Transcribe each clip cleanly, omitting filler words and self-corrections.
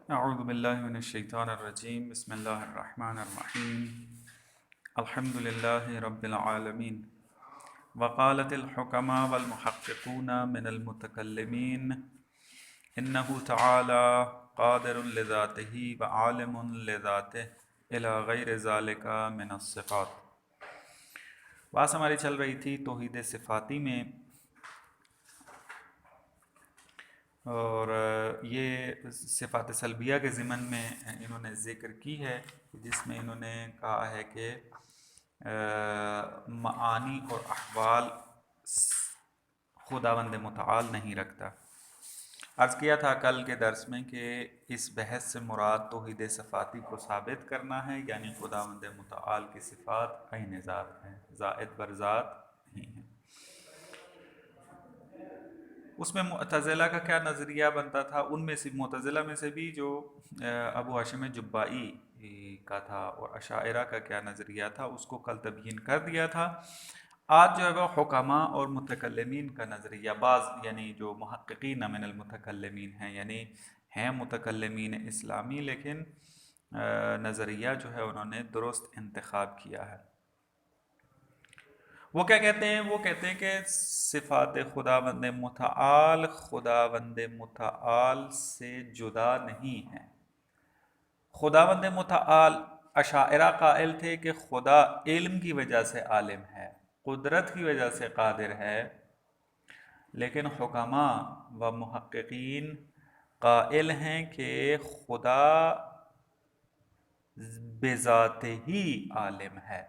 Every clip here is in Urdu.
اعوذ باللہ من الشیطان الرجیم بسم اللہ الرحمن الرحیم الحمد للہ رب العالمین وقالت الحکماء والمحققون من المتکلمین انہ تعالی قادر لذاتہ وعالم لذاتہ الی غیر ذالک من الصفات۔ بات ہماری چل رہی تھی توحید صفاتی میں، اور یہ صفات سلبیہ کے ضمن میں انہوں نے ذکر کی ہے، جس میں انہوں نے کہا ہے کہ معانی اور احوال خداوند متعال نہیں رکھتا۔ عرض کیا تھا کل کے درس میں کہ اس بحث سے مراد توحید صفاتی کو ثابت کرنا ہے، یعنی خداوند متعال کی صفات عین ذات ہیں، زائد بر ذات نہیں ہیں۔ اس میں معتزلہ کا کیا نظریہ بنتا تھا؟ ان میں سے معتزلہ میں سے بھی جو ابو ہاشم جبائی کا تھا، اور اشاعرہ کا کیا نظریہ تھا، اس کو کل تبیین کر دیا تھا۔ آج جو ہے وہ حکماء اور متکلمین کا نظریہ، بعض یعنی جو محققین من المتکلمین ہیں، یعنی ہیں متکلمین اسلامی لیکن نظریہ جو ہے انہوں نے درست انتخاب کیا ہے۔ وہ کیا کہتے ہیں؟ وہ کہتے ہیں کہ صفات خداوند متعال سے جدا نہیں ہیں۔ خداوند متعال، اشاعرہ قائل تھے کہ خدا علم کی وجہ سے عالم ہے، قدرت کی وجہ سے قادر ہے، لیکن حکماء و محققین قائل ہیں کہ خدا بذات ہی عالم ہے،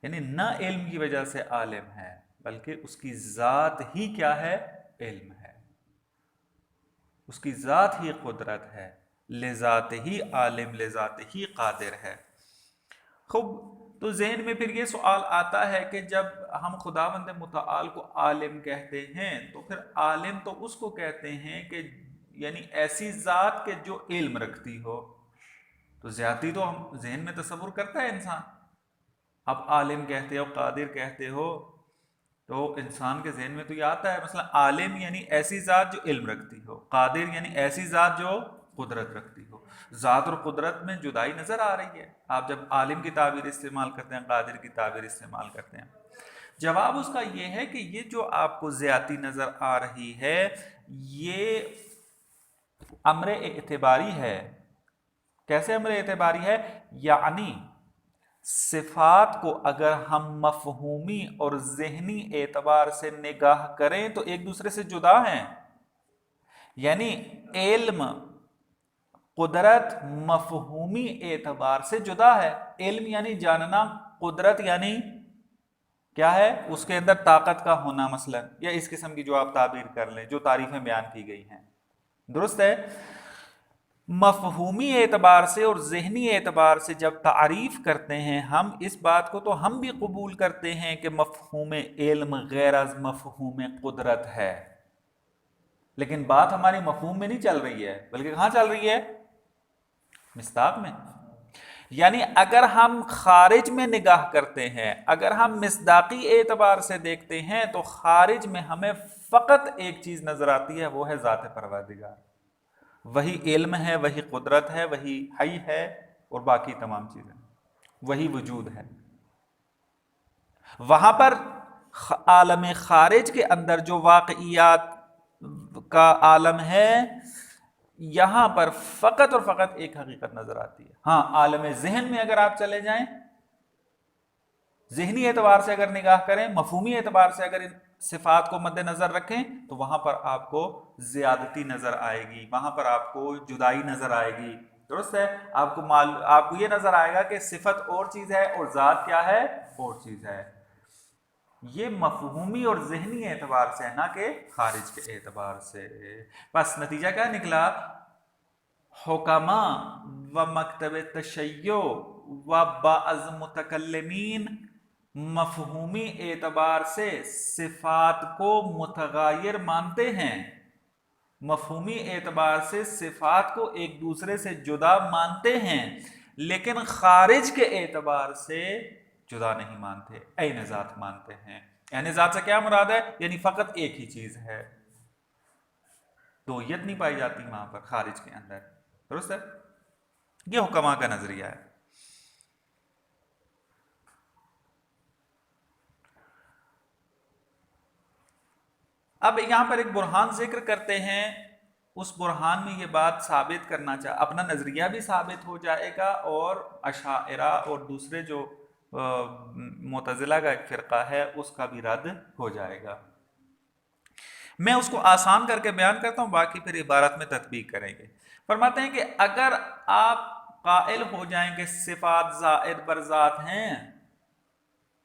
یعنی نہ علم کی وجہ سے عالم ہے بلکہ اس کی ذات ہی کیا ہے؟ علم ہے، اس کی ذات ہی قدرت ہے، لذات ہی عالم، لذات ہی قادر ہے۔ خوب، تو ذہن میں پھر یہ سوال آتا ہے کہ جب ہم خداوند متعال کو عالم کہتے ہیں تو پھر عالم تو اس کو کہتے ہیں کہ یعنی ایسی ذات کے جو علم رکھتی ہو، تو زیادتی تو ہم ذہن میں تصور کرتا ہے انسان۔ اب عالم کہتے ہو، قادر کہتے ہو، تو انسان کے ذہن میں تو یہ آتا ہے، مثلا عالم یعنی ایسی ذات جو علم رکھتی ہو، قادر یعنی ایسی ذات جو قدرت رکھتی ہو۔ ذات اور قدرت میں جدائی نظر آ رہی ہے آپ جب عالم کی تعبیر استعمال کرتے ہیں، قادر کی تعبیر استعمال کرتے ہیں۔ جواب اس کا یہ ہے کہ یہ جو آپ کو زیادتی نظر آ رہی ہے یہ امر اعتباری ہے۔ کیسے امر اعتباری ہے؟ یعنی صفات کو اگر ہم مفہومی اور ذہنی اعتبار سے نگاہ کریں تو ایک دوسرے سے جدا ہیں، یعنی علم، قدرت مفہومی اعتبار سے جدا ہے۔ علم یعنی جاننا، قدرت یعنی کیا ہے؟ اس کے اندر طاقت کا ہونا مثلا، یا اس قسم کی جو آپ تعبیر کر لیں، جو تعریفیں بیان کی گئی ہیں، درست ہے۔ مفہومی اعتبار سے اور ذہنی اعتبار سے جب تعریف کرتے ہیں ہم اس بات کو، تو ہم بھی قبول کرتے ہیں کہ مفہوم علم غیر از مفہوم قدرت ہے، لیکن بات ہماری مفہوم میں نہیں چل رہی ہے بلکہ کہاں چل رہی ہے؟ مصداق میں۔ یعنی اگر ہم خارج میں نگاہ کرتے ہیں، اگر ہم مصداقی اعتبار سے دیکھتے ہیں تو خارج میں ہمیں فقط ایک چیز نظر آتی ہے، وہ ہے ذات پروردگار۔ وہی علم ہے، وہی قدرت ہے، وہی حی ہے، اور باقی تمام چیزیں، وہی وجود ہے۔ وہاں پر عالم خارج کے اندر جو واقعیات کا عالم ہے، یہاں پر فقط اور فقط ایک حقیقت نظر آتی ہے۔ ہاں، عالم ذہن میں اگر آپ چلے جائیں، ذہنی اعتبار سے اگر نگاہ کریں، مفہومی اعتبار سے اگر صفات کو مد نظر رکھیں تو وہاں پر آپ کو زیادتی نظر آئے گی، وہاں پر آپ کو جدائی نظر آئے گی، درست ہے۔ آپ کو یہ نظر آئے گا کہ صفت اور چیز ہے اور ذات کیا ہے؟ اور چیز ہے۔ یہ مفہومی اور ذہنی اعتبار سے ہے، نہ کہ خارج کے اعتبار سے۔ بس نتیجہ کیا نکلا؟ حکماء و مکتب تشیع و بعض متکلمین مفہومی اعتبار سے صفات کو متغیر مانتے ہیں، مفہومی اعتبار سے صفات کو ایک دوسرے سے جدا مانتے ہیں، لیکن خارج کے اعتبار سے جدا نہیں مانتے، عین ذات مانتے ہیں۔ عین ذات سے کیا مراد ہے؟ یعنی فقط ایک ہی چیز ہے، دوئیت نہیں پائی جاتی وہاں پر خارج کے اندر۔ درست ہے؟ یہ حکما کا نظریہ ہے. اب یہاں پر ایک برہان ذکر کرتے ہیں، اس برہان میں یہ بات ثابت کرنا اپنا نظریہ بھی ثابت ہو جائے گا، اور اشاعرہ اور دوسرے جو معتزلہ کا ایک فرقہ ہے اس کا بھی رد ہو جائے گا. میں اس کو آسان کر کے بیان کرتا ہوں، باقی پھر عبارت میں تطبیق کریں گے. فرماتے ہیں کہ اگر آپ قائل ہو جائیں کہ صفات زائد بر ذات ہیں،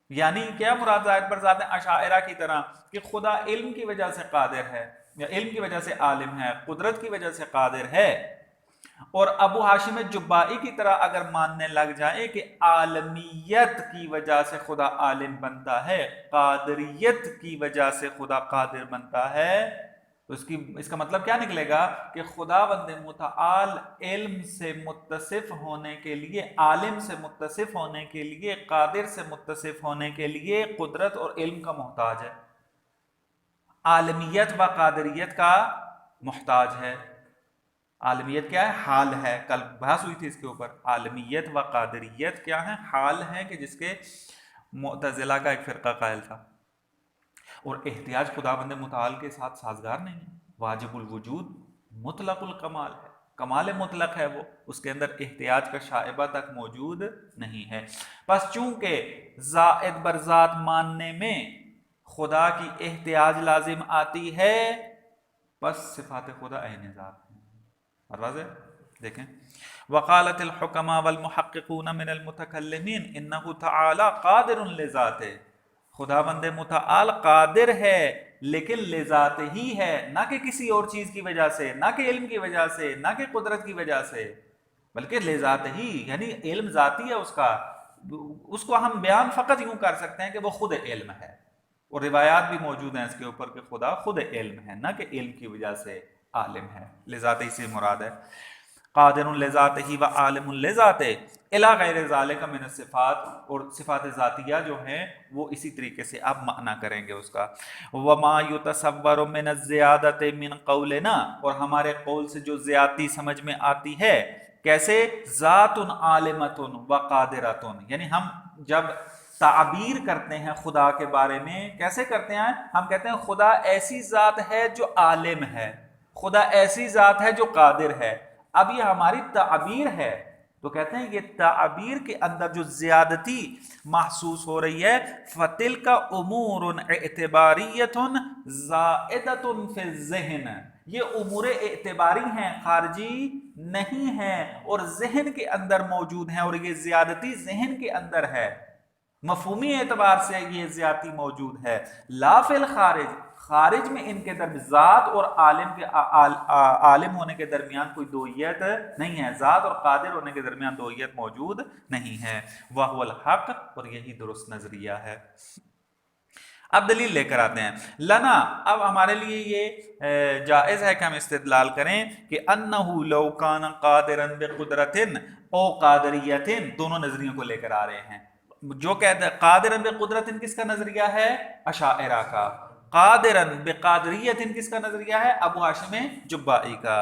یعنی کیا مراد زائد بر ذات ہیں؟ اشاعرہ کی طرح کہ خدا علم کی وجہ سے قادر ہے، یا علم کی وجہ سے عالم ہے، قدرت کی وجہ سے قادر ہے، اور ابو ہاشم جبائی کی طرح اگر ماننے لگ جائیں کہ عالمیت کی وجہ سے خدا عالم بنتا ہے، قادریت کی وجہ سے خدا قادر بنتا ہے، تو اس کا مطلب کیا نکلے گا کہ خداوند متعال علم سے متصف ہونے کے لیے، عالم سے متصف ہونے کے لیے، قادر سے متصف ہونے کے لیے قدرت اور علم کا محتاج ہے، عالمیت و قادریت کا محتاج ہے. عالمیت کیا ہے؟ حال ہے. کل بحث ہوئی تھی اس کے اوپر. عالمیت و قادریت کیا ہے؟ حال ہے، کہ جس کے معتزلہ کا ایک فرقہ قائل تھا. اور احتیاج خداوند متعال کے ساتھ سازگار نہیں ہے. واجب الوجود مطلق الکمال ہے، کمال مطلق ہے وہ، اس کے اندر احتیاج کا شائبہ تک موجود نہیں ہے. بس چونکہ زائد بر ذات ماننے میں خدا کی احتیاج لازم آتی ہے، بس صفات خدا عین ذات ہے. واضح؟ دیکھیں، وقالت الحکماء والمحققون من المتکلمین انہ تعالی قادر لذاتہ، خداوند متعال قادر ہے لیکن لذات ہی ہے، نہ کہ کسی اور چیز کی وجہ سے، نہ کہ علم کی وجہ سے، نہ کہ قدرت کی وجہ سے، بلکہ لذات ہی، یعنی علم ذاتی ہے اس کا. اس کو ہم بیان فقط یوں کر سکتے ہیں کہ وہ خود علم ہے، اور روایات بھی موجود ہیں اس کے اوپر کہ خدا خود علم ہے، نہ کہ علم کی وجہ سے عالم ہے. لذات ہی سے مراد ہے قادر لذات ہی و عالم لذات الی غیر ذالک من الصفات، اور صفات ذاتیہ جو ہیں وہ اسی طریقے سے آپ معنی کریں گے اس کا. وما یتصور من الزیادۃ من قولنا، اور ہمارے قول سے جو زیادتی سمجھ میں آتی ہے، کیسے؟ ذات عالمۃ و قادرۃ، یعنی ہم جب تعبیر کرتے ہیں خدا کے بارے میں، کیسے کرتے ہیں؟ ہم کہتے ہیں خدا ایسی ذات ہے جو عالم ہے، خدا ایسی ذات ہے جو قادر ہے. اب یہ ہماری تعبیر ہے، تو کہتے ہیں یہ تعبیر کے اندر جو زیادتی محسوس ہو رہی ہے، فَتِلْكَ أُمُورٌ اعتباریۃ زائدۃ فی الذہن، یہ امور اعتباری ہیں، خارجی نہیں ہیں، اور ذہن کے اندر موجود ہیں، اور یہ زیادتی ذہن کے اندر ہے، مفہومی اعتبار سے یہ زیادتی موجود ہے. لا فی الخارج، خارج میں ان کے ذات اور عالم ہونے کے درمیان کوئی دوئیت نہیں ہے، ذات اور قادر ہونے کے درمیان دوئیت موجود نہیں ہے. وَهُوَ الْحَقِّ، اور یہی درست نظریہ ہے. اب دلیل لے کر آتے ہیں. لنا، اب ہمارے لیے یہ جائز ہے کہ ہم استدلال کریں کہ انہو لو کان قادرا بقدرت او قادریت، دونوں نظریوں کو لے کر آ رہے ہیں. جو کہتے ہیں قادرا بقدرت کس کا نظریہ ہے؟ اشاعرہ کا. قادرا بقادریت کس کا نظریہ ہے؟ ابو ہاشم جبائی کا.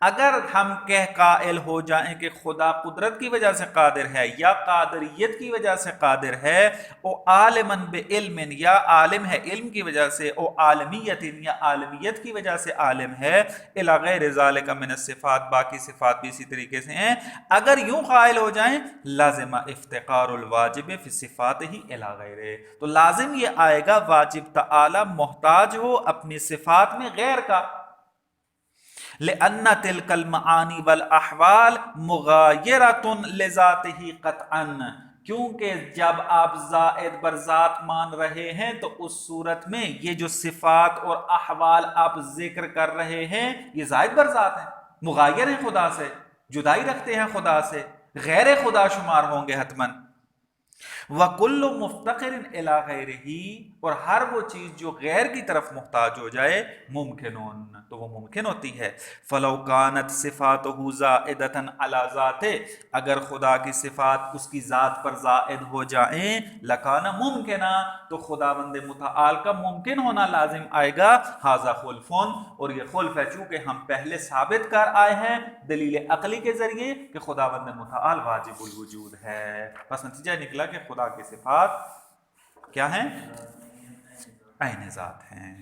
اگر ہم قائل ہو جائیں کہ خدا قدرت کی وجہ سے قادر ہے، یا قادریت کی وجہ سے قادر ہے، او عالمن بعلم، یا عالم ہے علم کی وجہ سے، او عالمیت، یا عالمیت کی وجہ سے عالم ہے، الی غیر ذالک من الصفات، باقی صفات بھی اسی طریقے سے ہیں. اگر یوں قائل ہو جائیں لازم افتقار الواجب فی صفات ہی الی غیرہ، تو لازم یہ آئے گا واجب تعالی محتاج ہو اپنی صفات میں غیر کا. لأن تلک المعانی والاحوال مغایرۃ لذاتہ قطعا، کیونکہ جب آپ زائد بر ذات مان رہے ہیں تو اس صورت میں یہ جو صفات اور احوال آپ ذکر کر رہے ہیں یہ زائد بر ذات ہیں، مغایر ہیں خدا سے، جدائی رکھتے ہیں خدا سے، غیر خدا شمار ہوں گے حتماً. وَكُلُّ مُفْتَقِرٍ إِلَى غَيْرِهِ، اور ہر وہ چیز جو غیر کی طرف محتاج ہو جائے ممکنون، تو وہ ممکن ہوتی ہے۔ فَلَوْ كَانَتْ صِفَاتُهُ زَائِدَةً عَلَى ذَاتِهِ، اگر خدا کی صفات اس کی ذات پر زائد ہو جائیں، لَكَانَ مُمْكِنًا، تو خداوند متعال کا ممکن ہونا لازم آئے گا۔ هَذَا خُلْفٌ، اور یہ خلف ہے چونکہ ہم پہلے ثابت کر آئے ہیں دلیل عقلی کے ذریعے کہ خداوند متعال واجب الوجود ہے، بس نتیجہ نکلا کہ خدا کی صفات کیا ہیں؟ عین ذات ہیں۔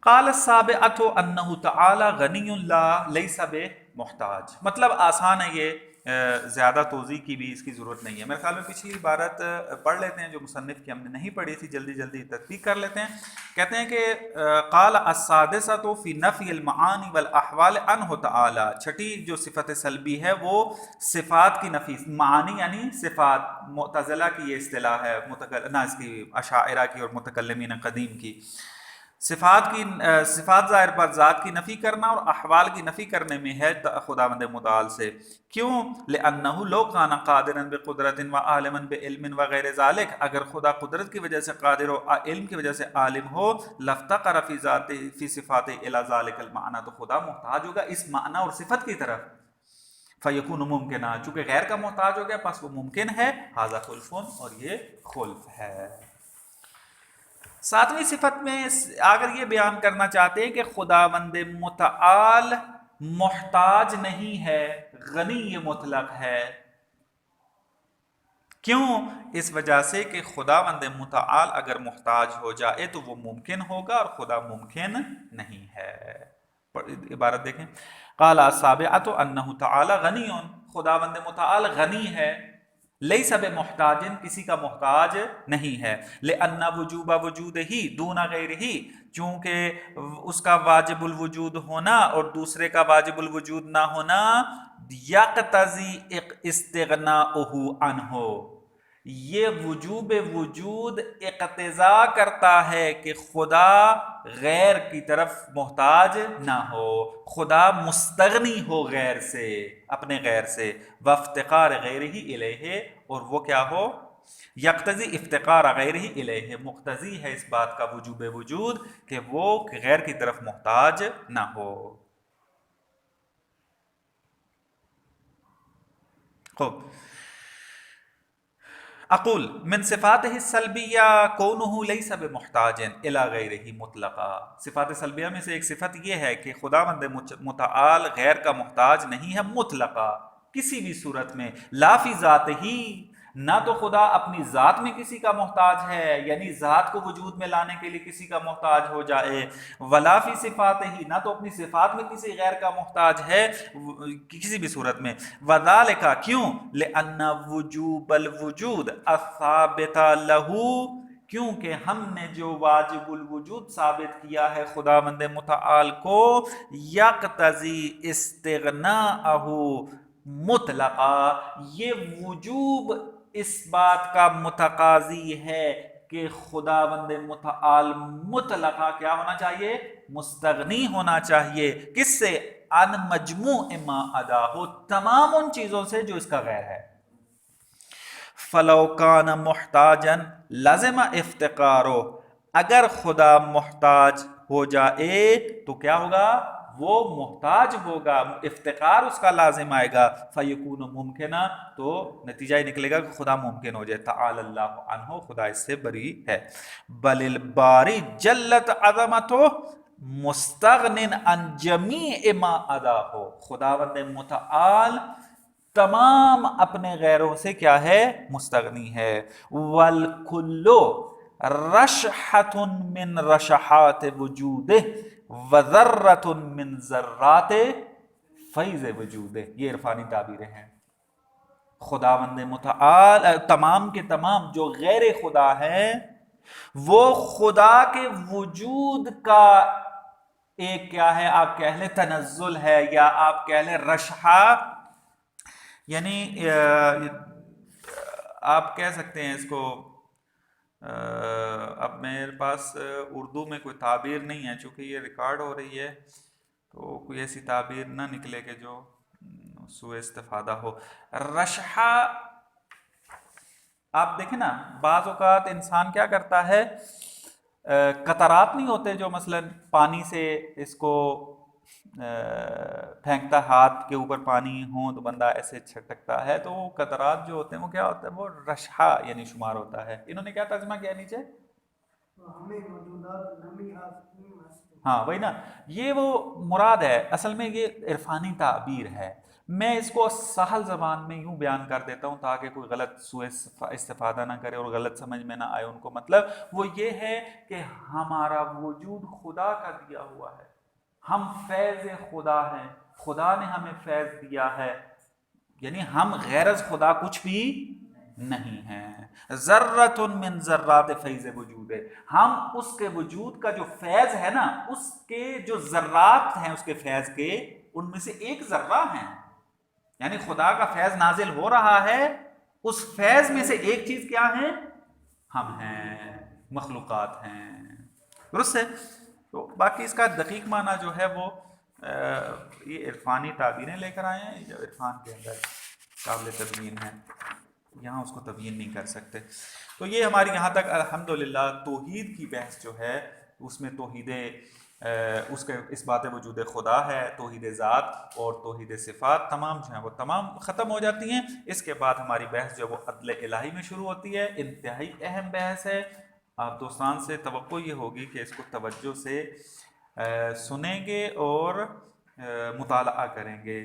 قال السابعۃ انہ تعالی غنی لا لیس بمحتاج، مطلب آسان ہے یہ، زیادہ توضیح کی بھی اس کی ضرورت نہیں ہے۔ میرے خیال میں پچھلی عبارت پڑھ لیتے ہیں جو مصنف کی ہم نے نہیں پڑھی تھی، جلدی جلدی تدقیق کر لیتے ہیں۔ کہتے ہیں کہ قال السادسۃ فی نفی المعانی والاحوال عنہ تعالی، چھٹی جو صفت سلبی ہے وہ صفات کی نفی، معانی یعنی صفات، معتزلہ کی یہ اصطلاح ہے، اس کی اشاعرہ کی اور متکلمین قدیم کی، صفات کی صفات ظاہر پر ذات کی نفی کرنا اور احوال کی نفی کرنے میں ہے خداوند متعال سے۔ کیوں؟ لأنه لو كان قادرا بقدرة وعالما بعلم وغیر ذلك، اگر خدا قدرت کی وجہ سے قادر ہو، علم کی وجہ سے عالم ہو، لافتقر فی ذاته فی صفاته الى ذلك المعنى، تو خدا محتاج ہوگا اس معنی اور صفت کی طرف، فیکون ممکنہ، چونکہ غیر کا محتاج ہو گیا پس وہ ممکن ہے، ھذا خلف، اور یہ خلف ہے۔ ساتویں صفت میں اگر یہ بیان کرنا چاہتے ہیں کہ خداوند متعال محتاج نہیں ہے، غنی مطلق ہے۔ کیوں؟ اس وجہ سے کہ خداوند متعال اگر محتاج ہو جائے تو وہ ممکن ہوگا اور خدا ممکن نہیں ہے۔ عبارت دیکھیں، قال السابعۃ انہ تعالی غنی، خداوند متعال غنی ہے، لیس بمحتاج، کسی کا محتاج نہیں ہے، لأن وجوب وجود ہی دون غیرہ، چونکہ اس کا واجب الوجود ہونا اور دوسرے کا واجب الوجود نہ ہونا یقتضی استغناءہ عنہ، یہ وجوب وجود اقتضا کرتا ہے کہ خدا غیر کی طرف محتاج نہ ہو، خدا مستغنی ہو غیر سے، اپنے غیر سے، وافتقار غیرہ الیہ، اور وہ کیا ہو؟ یقتضی افتقار غیرہ الیہ، مقتضی ہے اس بات کا وجوب وجود کہ وہ غیر کی طرف محتاج نہ ہو۔ خوب، اقول من صفاتہ السلبیہ کونہ لیس بمحتاج الی غیرہ مطلقا، صفات سلبیہ میں سے ایک صفت یہ ہے کہ خداوند متعال غیر کا محتاج نہیں ہے مطلقا، کسی بھی صورت میں، لا فی ذات ہی، نہ تو خدا اپنی ذات میں کسی کا محتاج ہے، یعنی ذات کو وجود میں لانے کے لیے کسی کا محتاج ہو جائے، ولا فی صفات ہی، نہ تو اپنی صفات میں کسی غیر کا محتاج ہے کسی بھی صورت میں، وذالک، کیوں؟ لأن وجوب الوجود الثابت لہ، کیونکہ ہم نے جو واجب الوجود ثابت کیا ہے خداوند متعال کو، یقتضی استغناءہ مطلقا، یہ وجوب اس بات کا متقاضی ہے کہ خداوند متعال مطلقہ کیا ہونا چاہیے؟ مستغنی ہونا چاہیے، کس سے؟ ان مجموع ما عداہ، تمام ان چیزوں سے جو اس کا غیر ہے۔ فلو کان محتاجا لازم افتقارو، اگر خدا محتاج ہو جائے تو کیا ہوگا؟ وہ محتاج ہوگا، افتقار اس کا لازم آئے گا، فیکون ممکنہ، تو نتیجہ یہ نکلے گا کہ خدا ممکن ہو جائے، تعالی اللہ عنہ، خدا اس سے بری ہے۔ بل الباری جلت عظمتہ مستغن عن جمیع ما عداہ، خداوند متعال تمام اپنے غیروں سے کیا ہے؟ مستغنی ہے۔ والکل رشحۃ من رشحات وجودہ وذرۃ من ذرات فیض وجودہ، یہ عرفانی تعبیریں ہیں۔ خداوند متعال تمام کے تمام جو غیر خدا ہیں وہ خدا کے وجود کا ایک کیا ہے، آپ کہہ لیں تنزل ہے، یا آپ کہہ لیں رشحہ، یعنی آپ کہہ سکتے ہیں اس کو، اب میرے پاس اردو میں کوئی تعبیر نہیں ہے چونکہ یہ ریکارڈ ہو رہی ہے، تو کوئی ایسی تعبیر نہ نکلے کہ جو سوء استفادہ ہو۔ رشحہ آپ دیکھیں نا بعض اوقات انسان کیا کرتا ہے، قطرات نہیں ہوتے جو مثلا پانی سے اس کو پھینکتا، ہاتھ کے اوپر پانی ہو تو بندہ ایسے چھٹکتا ہے، تو وہ قطرات جو ہوتے ہیں وہ کیا ہوتا ہے، وہ رشحہ یعنی شمار ہوتا ہے۔ انہوں نے کیا ترجمہ کیا نیچے؟ ہاں وہی نا، یہ وہ مراد ہے، اصل میں یہ عرفانی تعبیر ہے۔ میں اس کو سہل زبان میں یوں بیان کر دیتا ہوں تاکہ کوئی غلط سوء استفادہ نہ کرے اور غلط سمجھ میں نہ آئے ان کو۔ مطلب وہ یہ ہے کہ ہمارا وجود خدا کا دیا ہوا ہے، ہم فیض خدا ہیں، خدا نے ہمیں فیض دیا ہے، یعنی ہم غیر از خدا کچھ بھی نہیں ہیں۔ ذرۃ من ذرات فیض وجود ہے، ہم اس کے وجود کا جو فیض ہے نا، اس کے جو ذرات ہیں اس کے فیض کے، ان میں سے ایک ذرہ ہیں، یعنی خدا کا فیض نازل ہو رہا ہے، اس فیض میں سے ایک چیز کیا ہے؟ ہم ہیں، مخلوقات ہیں، درست ہے؟ تو باقی اس کا دقیق معنی جو ہے وہ یہ عرفانی تعبیریں لے کر آئے ہیں جو عرفان کے اندر قابل تبیین ہے، یہاں اس کو تبیین نہیں کر سکتے۔ تو یہ ہماری یہاں تک الحمدللہ توحید کی بحث جو ہے، اس میں توحید اس کے اس بات وجود خدا ہے، توحید ذات اور توحید صفات تمام جو ہیں وہ تمام ختم ہو جاتی ہیں۔ اس کے بعد ہماری بحث جو ہے وہ عدل الہی میں شروع ہوتی ہے، انتہائی اہم بحث ہے۔ آپ دوستان سے توقع یہ ہوگی کہ اس کو توجہ سے سنیں گے اور مطالعہ کریں گے۔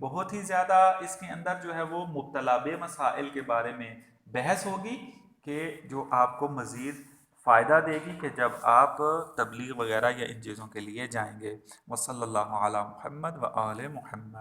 بہت ہی زیادہ اس کے اندر جو ہے وہ مبتلا بے مسائل کے بارے میں بحث ہوگی کہ جو آپ کو مزید فائدہ دے گی کہ جب آپ تبلیغ وغیرہ یا ان چیزوں کے لیے جائیں گے۔ وصلی اللہ علی محمد و آل محمد۔